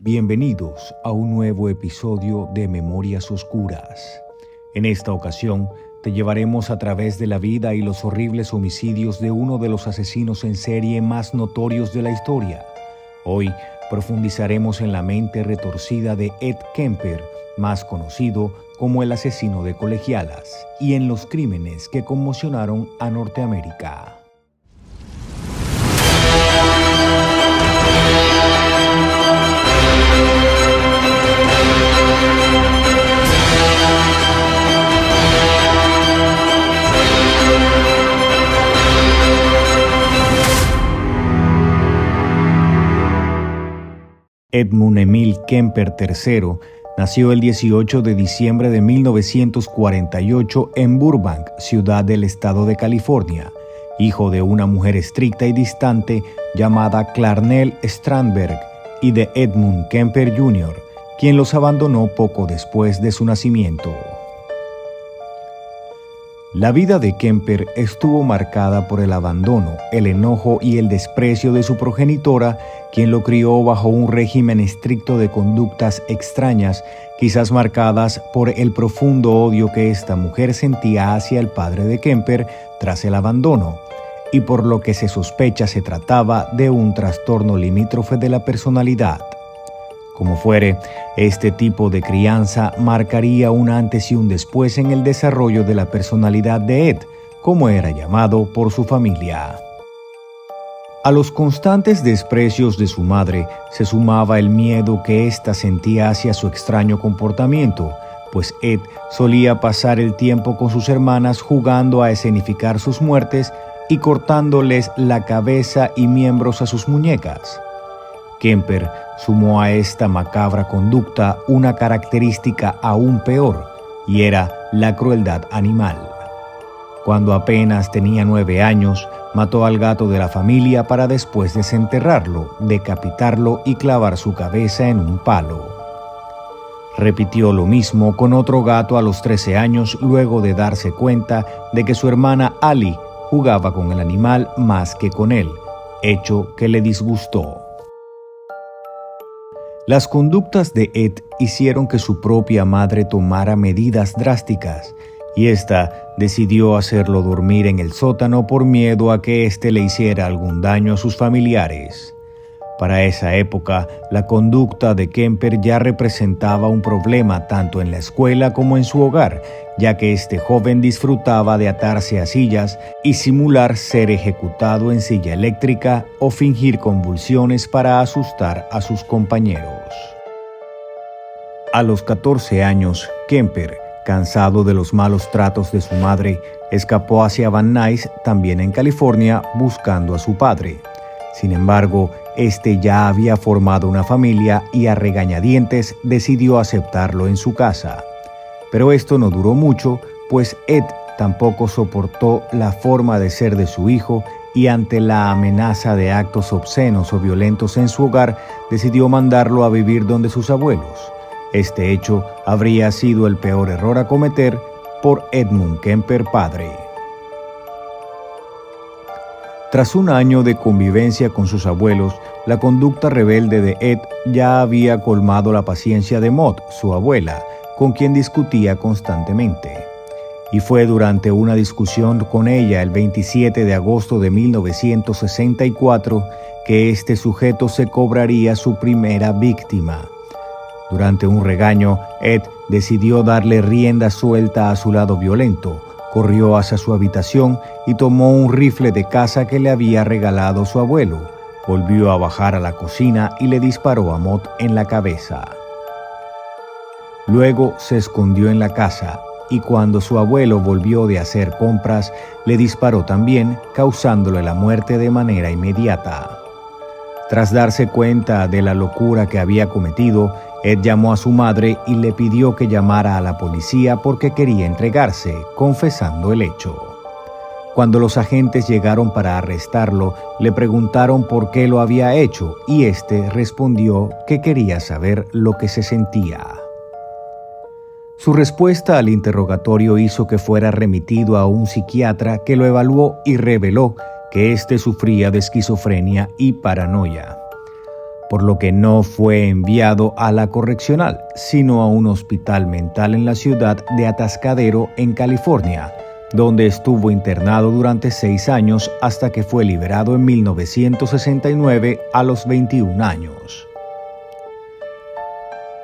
Bienvenidos a un nuevo episodio de Memorias Oscuras. En esta ocasión, te llevaremos a través de la vida y los horribles homicidios de uno de los asesinos en serie más notorios de la historia. Hoy profundizaremos en la mente retorcida de Ed Kemper, más conocido como el asesino de colegialas, y en los crímenes que conmocionaron a Norteamérica. Edmund Emil Kemper III nació el 18 de diciembre de 1948 en Burbank, ciudad del estado de California, hijo de una mujer estricta y distante llamada Clarnell Strandberg y de Edmund Kemper Jr., quien los abandonó poco después de su nacimiento. La vida de Kemper estuvo marcada por el abandono, el enojo y el desprecio de su progenitora, quien lo crió bajo un régimen estricto de conductas extrañas, quizás marcadas por el profundo odio que esta mujer sentía hacia el padre de Kemper tras el abandono, y por lo que se sospecha se trataba de un trastorno limítrofe de la personalidad. Como fuere, este tipo de crianza marcaría un antes y un después en el desarrollo de la personalidad de Ed, como era llamado por su familia. A los constantes desprecios de su madre se sumaba el miedo que ésta sentía hacia su extraño comportamiento, pues Ed solía pasar el tiempo con sus hermanas jugando a escenificar sus muertes y cortándoles la cabeza y miembros a sus muñecas. Kemper sumó a esta macabra conducta una característica aún peor, y era la crueldad animal. Cuando apenas tenía 9 años, mató al gato de la familia para después desenterrarlo, decapitarlo y clavar su cabeza en un palo. Repitió lo mismo con otro gato a los 13 años luego de darse cuenta de que su hermana Ali jugaba con el animal más que con él, hecho que le disgustó. Las conductas de Ed hicieron que su propia madre tomara medidas drásticas, y ésta decidió hacerlo dormir en el sótano por miedo a que éste le hiciera algún daño a sus familiares. Para esa época, la conducta de Kemper ya representaba un problema tanto en la escuela como en su hogar, ya que este joven disfrutaba de atarse a sillas y simular ser ejecutado en silla eléctrica o fingir convulsiones para asustar a sus compañeros. A los 14 años, Kemper, cansado de los malos tratos de su madre, escapó hacia Van Nuys, también en California, buscando a su padre. Sin embargo, este ya había formado una familia y a regañadientes decidió aceptarlo en su casa. Pero esto no duró mucho, pues Ed tampoco soportó la forma de ser de su hijo y ante la amenaza de actos obscenos o violentos en su hogar, decidió mandarlo a vivir donde sus abuelos. Este hecho habría sido el peor error a cometer por Edmund Kemper padre. Tras un año de convivencia con sus abuelos, la conducta rebelde de Ed ya había colmado la paciencia de Maud, su abuela, con quien discutía constantemente. Y fue durante una discusión con ella el 27 de agosto de 1964 que este sujeto se cobraría su primera víctima. Durante un regaño, Ed decidió darle rienda suelta a su lado violento. Corrió hacia su habitación y tomó un rifle de caza que le había regalado su abuelo. Volvió a bajar a la cocina y le disparó a Maud en la cabeza. Luego se escondió en la casa y cuando su abuelo volvió de hacer compras, le disparó también, causándole la muerte de manera inmediata. Tras darse cuenta de la locura que había cometido, Ed llamó a su madre y le pidió que llamara a la policía porque quería entregarse, confesando el hecho. Cuando los agentes llegaron para arrestarlo, le preguntaron por qué lo había hecho y este respondió que quería saber lo que se sentía. Su respuesta al interrogatorio hizo que fuera remitido a un psiquiatra que lo evaluó y reveló que éste sufría de esquizofrenia y paranoia. por lo que no fue enviado a la correccional, sino a un hospital mental en la ciudad de Atascadero, en California, donde estuvo internado durante 6 años hasta que fue liberado en 1969 a los 21 años.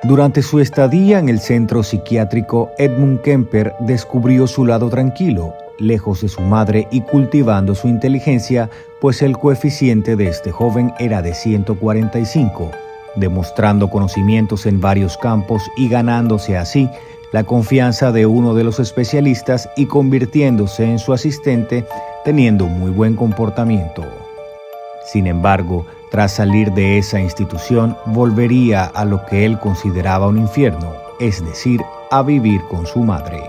Durante su estadía en el centro psiquiátrico, Edmund Kemper descubrió su lado tranquilo, lejos de su madre y cultivando su inteligencia, pues el coeficiente de este joven era de 145, demostrando conocimientos en varios campos y ganándose así la confianza de uno de los especialistas y convirtiéndose en su asistente, teniendo muy buen comportamiento. Sin embargo, tras salir de esa institución, volvería a lo que él consideraba un infierno, es decir, a vivir con su madre.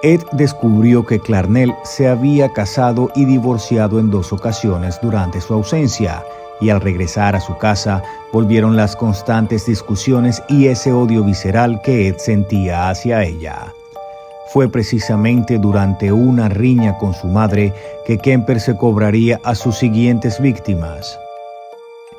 Ed descubrió que Clarnell se había casado y divorciado en 2 ocasiones durante su ausencia, y al regresar a su casa volvieron las constantes discusiones y ese odio visceral que Ed sentía hacia ella. Fue precisamente durante una riña con su madre que Kemper se cobraría a sus siguientes víctimas.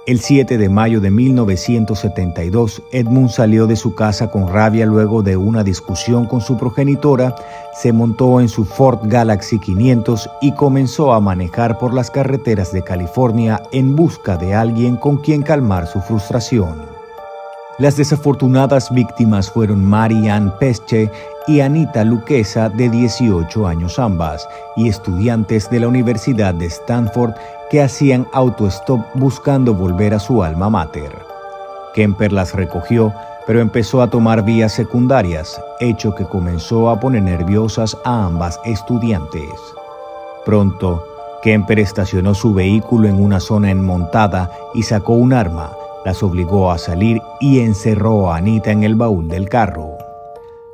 El 7 de mayo de 1972, Edmund salió de su casa con rabia luego de una discusión con su progenitora, se montó en su Ford Galaxy 500 y comenzó a manejar por las carreteras de California en busca de alguien con quien calmar su frustración. Las desafortunadas víctimas fueron Mary Ann Pesce y Anita Luquesa, de 18 años ambas, y estudiantes de la Universidad de Stanford que hacían autostop buscando volver a su alma mater. Kemper las recogió, pero empezó a tomar vías secundarias, hecho que comenzó a poner nerviosas a ambas estudiantes. Pronto, Kemper estacionó su vehículo en una zona enmontada y sacó un arma, las obligó a salir y encerró a Anita en el baúl del carro.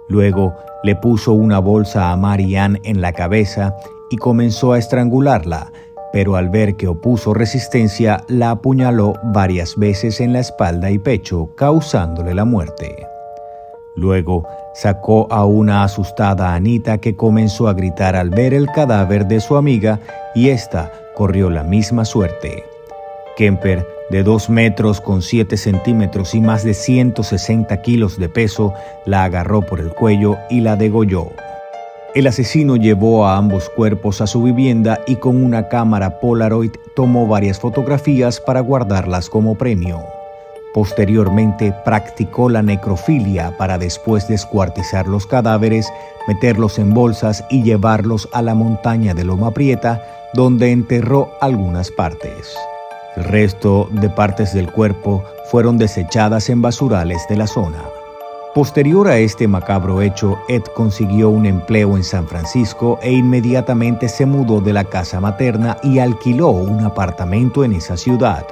Luego, le puso una bolsa a Mary Ann en la cabeza y comenzó a estrangularla, pero al ver que opuso resistencia, la apuñaló varias veces en la espalda y pecho, causándole la muerte. Luego, sacó a una asustada Anita que comenzó a gritar al ver el cadáver de su amiga y ésta corrió la misma suerte. Kemper, de 2 metros con 7 centímetros y más de 160 kilos de peso, la agarró por el cuello y la degolló. El asesino llevó a ambos cuerpos a su vivienda y con una cámara Polaroid tomó varias fotografías para guardarlas como premio. Posteriormente practicó la necrofilia para después descuartizar los cadáveres, meterlos en bolsas y llevarlos a la montaña de Loma Prieta, donde enterró algunas partes. El resto de partes del cuerpo fueron desechadas en basurales de la zona. Posterior a este macabro hecho, Ed consiguió un empleo en San Francisco e inmediatamente se mudó de la casa materna y alquiló un apartamento en esa ciudad.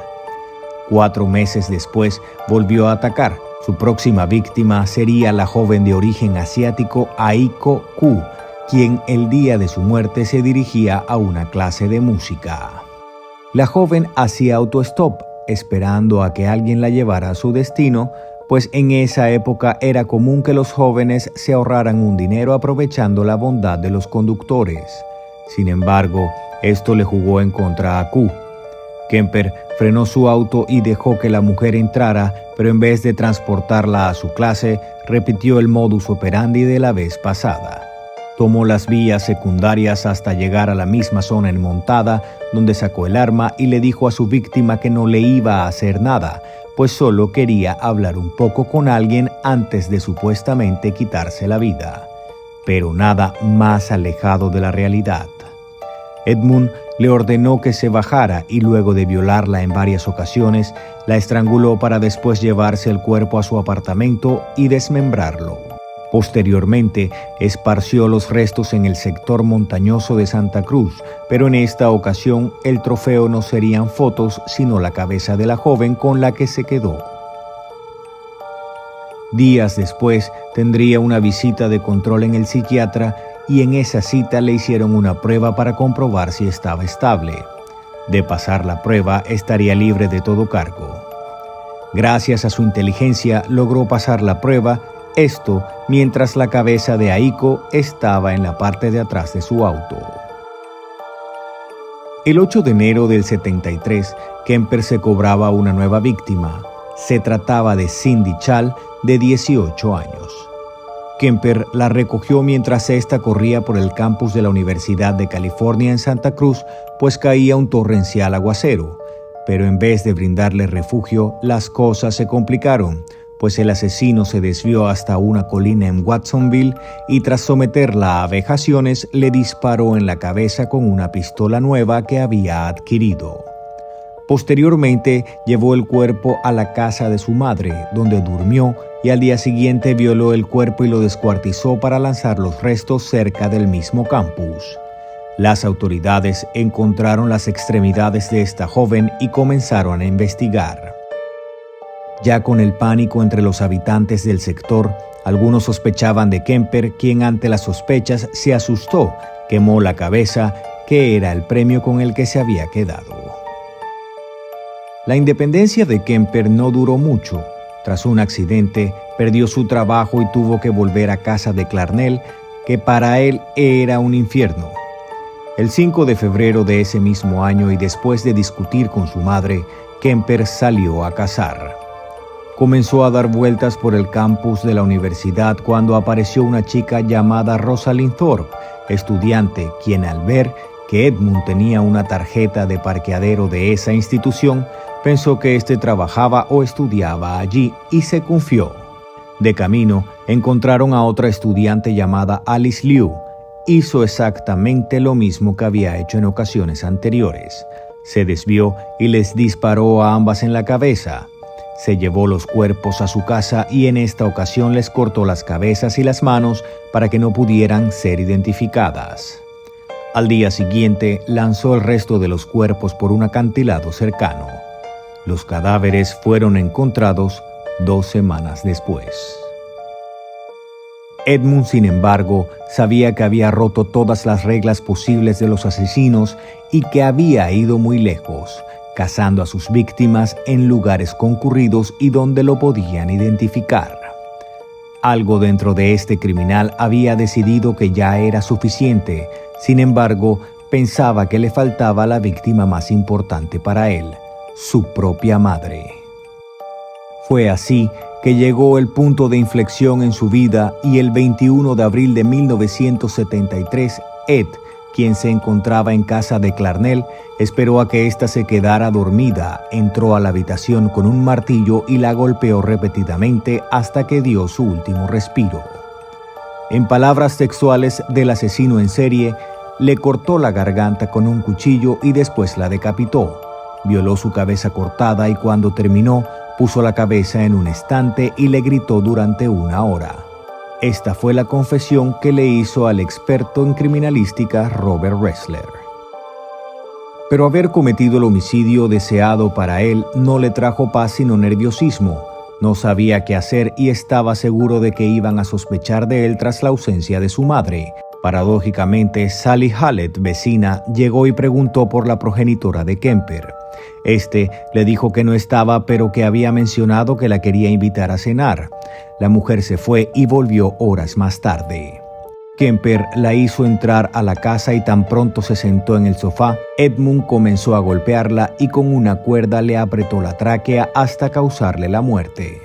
4 meses después volvió a atacar. Su próxima víctima sería la joven de origen asiático Aiko Koo, quien el día de su muerte se dirigía a una clase de música. La joven hacía autostop, esperando a que alguien la llevara a su destino, pues en esa época era común que los jóvenes se ahorraran un dinero aprovechando la bondad de los conductores. Sin embargo, esto le jugó en contra a Koo. Kemper frenó su auto y dejó que la mujer entrara, pero en vez de transportarla a su clase, repitió el modus operandi de la vez pasada. Tomó las vías secundarias hasta llegar a la misma zona enmontada, donde sacó el arma y le dijo a su víctima que no le iba a hacer nada, pues solo quería hablar un poco con alguien antes de supuestamente quitarse la vida. Pero nada más alejado de la realidad. Edmund le ordenó que se bajara y luego de violarla en varias ocasiones, la estranguló para después llevarse el cuerpo a su apartamento y desmembrarlo. Posteriormente, esparció los restos en el sector montañoso de Santa Cruz, pero en esta ocasión el trofeo no serían fotos, sino la cabeza de la joven con la que se quedó. Días después, tendría una visita de control en el psiquiatra y en esa cita le hicieron una prueba para comprobar si estaba estable. De pasar la prueba, estaría libre de todo cargo. Gracias a su inteligencia, logró pasar la prueba. Esto mientras la cabeza de Aiko estaba en la parte de atrás de su auto. El 8 de enero del 73, Kemper se cobraba una nueva víctima. Se trataba de Cindy Chall, de 18 años. Kemper la recogió mientras ésta corría por el campus de la Universidad de California en Santa Cruz, pues caía un torrencial aguacero. Pero en vez de brindarle refugio, las cosas se complicaron, pues el asesino se desvió hasta una colina en Watsonville y tras someterla a vejaciones le disparó en la cabeza con una pistola nueva que había adquirido. Posteriormente llevó el cuerpo a la casa de su madre, donde durmió, y al día siguiente violó el cuerpo y lo descuartizó para lanzar los restos cerca del mismo campus. Las autoridades encontraron las extremidades de esta joven y comenzaron a investigar. Ya con el pánico entre los habitantes del sector, algunos sospechaban de Kemper, quien ante las sospechas se asustó, quemó la cabeza, que era el premio con el que se había quedado. La independencia de Kemper no duró mucho. Tras un accidente, perdió su trabajo y tuvo que volver a casa de Clarnell, que para él era un infierno. El 5 de febrero de ese mismo año y después de discutir con su madre, Kemper salió a cazar. Comenzó a dar vueltas por el campus de la universidad cuando apareció una chica llamada Rosalind Thorpe, estudiante, quien al ver que Edmund tenía una tarjeta de parqueadero de esa institución, pensó que éste trabajaba o estudiaba allí y se confió. De camino, encontraron a otra estudiante llamada Alice Liu. Hizo exactamente lo mismo que había hecho en ocasiones anteriores. Se desvió y les disparó a ambas en la cabeza. Se llevó los cuerpos a su casa y en esta ocasión les cortó las cabezas y las manos para que no pudieran ser identificadas. Al día siguiente, lanzó el resto de los cuerpos por un acantilado cercano. Los cadáveres fueron encontrados 2 semanas después. Edmund, sin embargo, sabía que había roto todas las reglas posibles de los asesinos y que había ido muy lejos, cazando a sus víctimas en lugares concurridos y donde lo podían identificar. Algo dentro de este criminal había decidido que ya era suficiente. Sin embargo, pensaba que le faltaba la víctima más importante para él, su propia madre. Fue así que llegó el punto de inflexión en su vida y el 21 de abril de 1973, Ed, quien se encontraba en casa de Clarnell, esperó a que ésta se quedara dormida, entró a la habitación con un martillo y la golpeó repetidamente hasta que dio su último respiro. En palabras textuales del asesino en serie, le cortó la garganta con un cuchillo y después la decapitó. Violó su cabeza cortada y cuando terminó, puso la cabeza en un estante y le gritó durante 1 hora. Esta fue la confesión que le hizo al experto en criminalística Robert Ressler. Pero haber cometido el homicidio deseado para él no le trajo paz sino nerviosismo. No sabía qué hacer y estaba seguro de que iban a sospechar de él tras la ausencia de su madre. Paradójicamente, Sally Hallett, vecina, llegó y preguntó por la progenitora de Kemper. Este le dijo que no estaba, pero que había mencionado que la quería invitar a cenar. La mujer se fue y volvió horas más tarde. Kemper la hizo entrar a la casa y tan pronto se sentó en el sofá, Edmund comenzó a golpearla y con una cuerda le apretó la tráquea hasta causarle la muerte.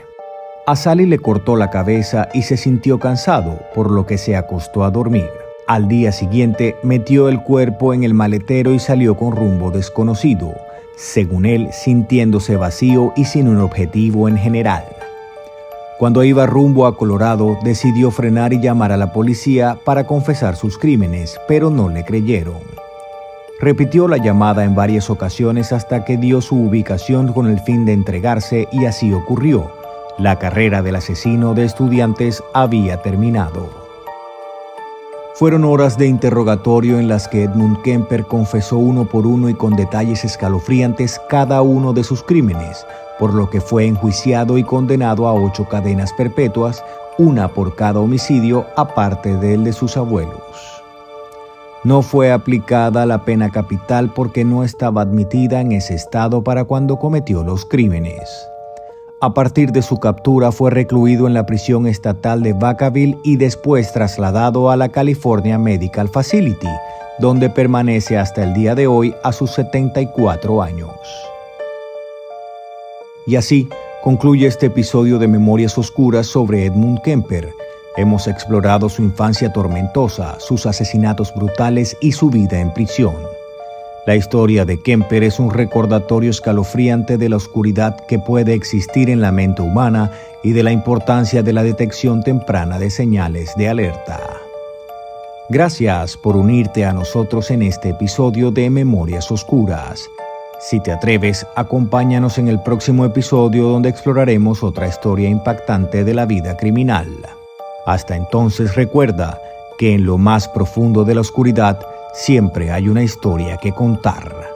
A Sally le cortó la cabeza y se sintió cansado, por lo que se acostó a dormir. Al día siguiente, metió el cuerpo en el maletero y salió con rumbo desconocido, según él, sintiéndose vacío y sin un objetivo en general. Cuando iba rumbo a Colorado, decidió frenar y llamar a la policía para confesar sus crímenes, pero no le creyeron. Repitió la llamada en varias ocasiones hasta que dio su ubicación con el fin de entregarse y así ocurrió. La carrera del asesino de estudiantes había terminado. Fueron horas de interrogatorio en las que Edmund Kemper confesó uno por uno y con detalles escalofriantes cada uno de sus crímenes, por lo que fue enjuiciado y condenado a 8 cadenas perpetuas, una por cada homicidio, aparte del de sus abuelos. No fue aplicada la pena capital porque no estaba admitida en ese estado para cuando cometió los crímenes. A partir de su captura fue recluido en la prisión estatal de Vacaville y después trasladado a la California Medical Facility, donde permanece hasta el día de hoy a sus 74 años. Y así concluye este episodio de Memorias Oscuras sobre Edmund Kemper. Hemos explorado su infancia tormentosa, sus asesinatos brutales y su vida en prisión. La historia de Kemper es un recordatorio escalofriante de la oscuridad que puede existir en la mente humana y de la importancia de la detección temprana de señales de alerta. Gracias por unirte a nosotros en este episodio de Memorias Oscuras. Si te atreves, acompáñanos en el próximo episodio donde exploraremos otra historia impactante de la vida criminal. Hasta entonces recuerda que en lo más profundo de la oscuridad siempre hay una historia que contar.